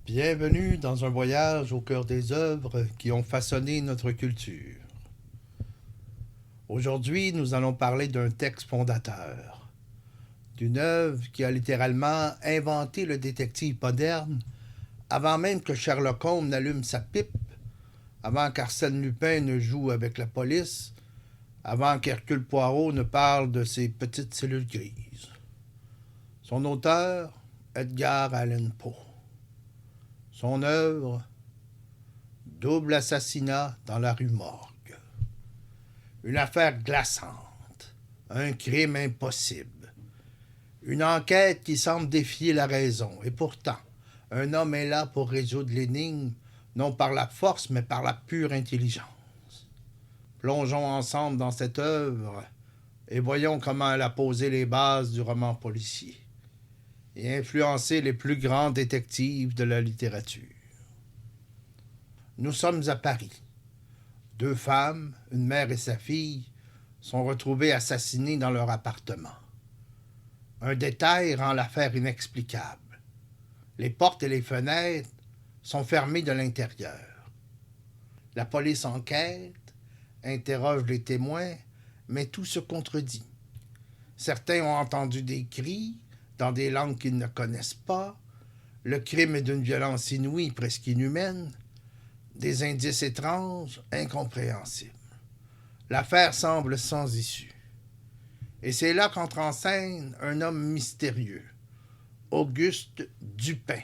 Bienvenue dans un voyage au cœur des œuvres qui ont façonné notre culture. Aujourd'hui, nous allons parler d'un texte fondateur, d'une œuvre qui a littéralement inventé le détective moderne avant même que Sherlock Holmes n'allume sa pipe, avant qu'Arsène Lupin ne joue avec la police, avant qu'Hercule Poirot ne parle de ses petites cellules grises. Son auteur, Edgar Allan Poe. Son œuvre, Double assassinat dans la rue Morgue. Une affaire glaçante, un crime impossible, une enquête qui semble défier la raison. Et pourtant, un homme est là pour résoudre l'énigme, non par la force, mais par la pure intelligence. Plongeons ensemble dans cette œuvre et voyons comment elle a posé les bases du roman policier et influencé les plus grands détectives de la littérature. Nous sommes à Paris. Deux femmes, une mère et sa fille, sont retrouvées assassinées dans leur appartement. Un détail rend l'affaire inexplicable. Les portes et les fenêtres sont fermées de l'intérieur. La police enquête, interroge les témoins, mais tout se contredit. Certains ont entendu des cris dans des langues qu'ils ne connaissent pas. Le crime est d'une violence inouïe, presque inhumaine. Des indices étranges, incompréhensibles. L'affaire semble sans issue. Et c'est là qu'entre en scène un homme mystérieux, Auguste Dupin.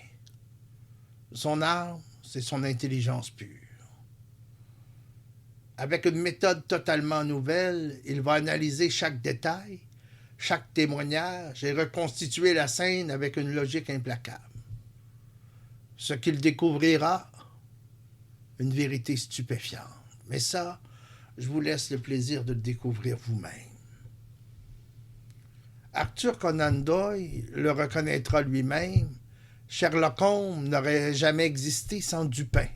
Son arme, c'est son intelligence pure. Avec une méthode totalement nouvelle, il va analyser chaque détail, chaque témoignage et reconstituer la scène avec une logique implacable. Ce qu'il découvrira, une vérité stupéfiante. Mais ça, je vous laisse le plaisir de le découvrir vous-même. Arthur Conan Doyle le reconnaîtra lui-même. Sherlock Holmes n'aurait jamais existé sans Dupin.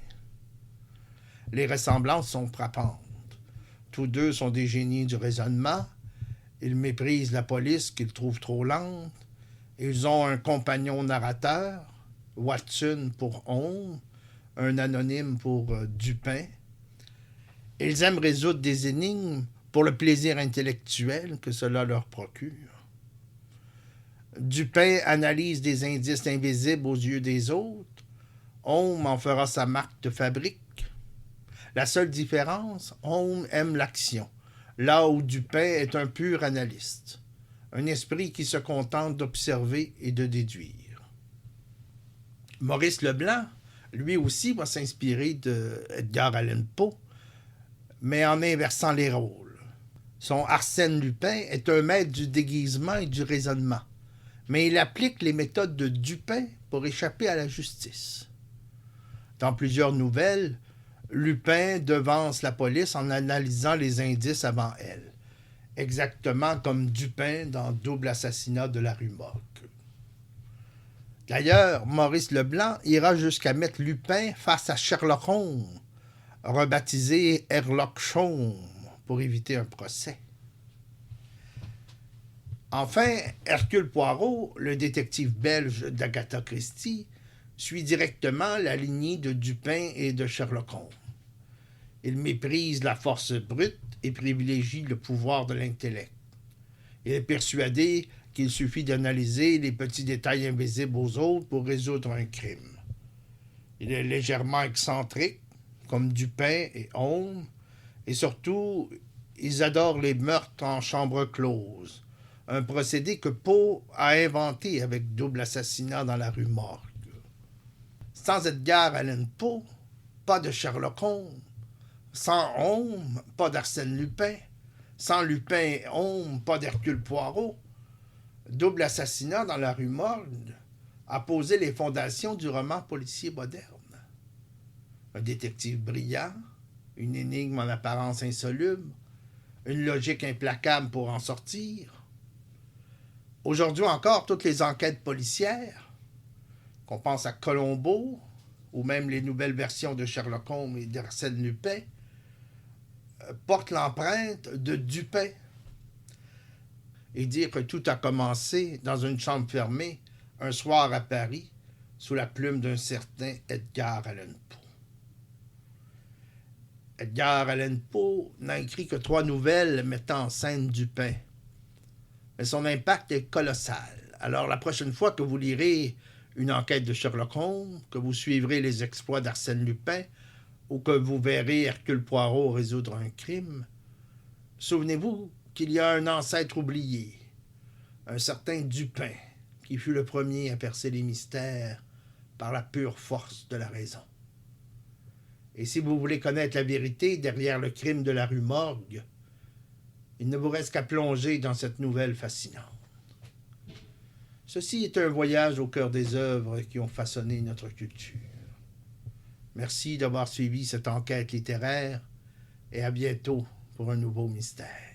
Les ressemblances sont frappantes. Tous deux sont des génies du raisonnement. Ils méprisent la police qu'ils trouvent trop lente. Ils ont un compagnon narrateur, Watson pour Holmes, un anonyme pour Dupin. Ils aiment résoudre des énigmes pour le plaisir intellectuel que cela leur procure. Dupin analyse des indices invisibles aux yeux des autres. Holmes en fera sa marque de fabrique. La seule différence, Holmes aime l'action, là où Dupin est un pur analyste, un esprit qui se contente d'observer et de déduire. Maurice Leblanc, lui aussi, va s'inspirer de Edgar Allan Poe, mais en inversant les rôles. Son Arsène Lupin est un maître du déguisement et du raisonnement, mais il applique les méthodes de Dupin pour échapper à la justice. Dans plusieurs nouvelles, Lupin devance la police en analysant les indices avant elle, exactement comme Dupin dans Double assassinat de la rue Morgue. D'ailleurs, Maurice Leblanc ira jusqu'à mettre Lupin face à Sherlock Holmes, rebaptisé Herlock Sholmes, pour éviter un procès. Enfin, Hercule Poirot, le détective belge d'Agatha Christie, suit directement la lignée de Dupin et de Sherlock Holmes. Il méprise la force brute et privilégie le pouvoir de l'intellect. Il est persuadé qu'il suffit d'analyser les petits détails invisibles aux autres pour résoudre un crime. Il est légèrement excentrique, comme Dupin et Holmes, et surtout, ils adorent les meurtres en chambre close, un procédé que Poe a inventé avec Double assassinat dans la rue Morgue. Sans Edgar Allan Poe, pas de Sherlock Holmes. Sans Holmes, pas d'Arsène Lupin. Sans Lupin et Holmes, pas d'Hercule Poirot. Double assassinat dans la rue Morgue a posé les fondations du roman policier moderne. Un détective brillant, une énigme en apparence insoluble, une logique implacable pour en sortir. Aujourd'hui encore, toutes les enquêtes policières, qu'on pense à Colombo, ou même les nouvelles versions de Sherlock Holmes et d'Arsène Lupin, portent l'empreinte de Dupin. Et dire que tout a commencé dans une chambre fermée, un soir à Paris, sous la plume d'un certain Edgar Allan Poe. Edgar Allan Poe n'a écrit que 3 nouvelles mettant en scène Dupin. Mais son impact est colossal. Alors la prochaine fois que vous lirez une enquête de Sherlock Holmes, que vous suivrez les exploits d'Arsène Lupin, ou que vous verrez Hercule Poirot résoudre un crime, souvenez-vous qu'il y a un ancêtre oublié, un certain Dupin, qui fut le premier à percer les mystères par la pure force de la raison. Et si vous voulez connaître la vérité derrière le crime de la rue Morgue, il ne vous reste qu'à plonger dans cette nouvelle fascinante. Ceci est un voyage au cœur des œuvres qui ont façonné notre culture. Merci d'avoir suivi cette enquête littéraire et à bientôt pour un nouveau mystère.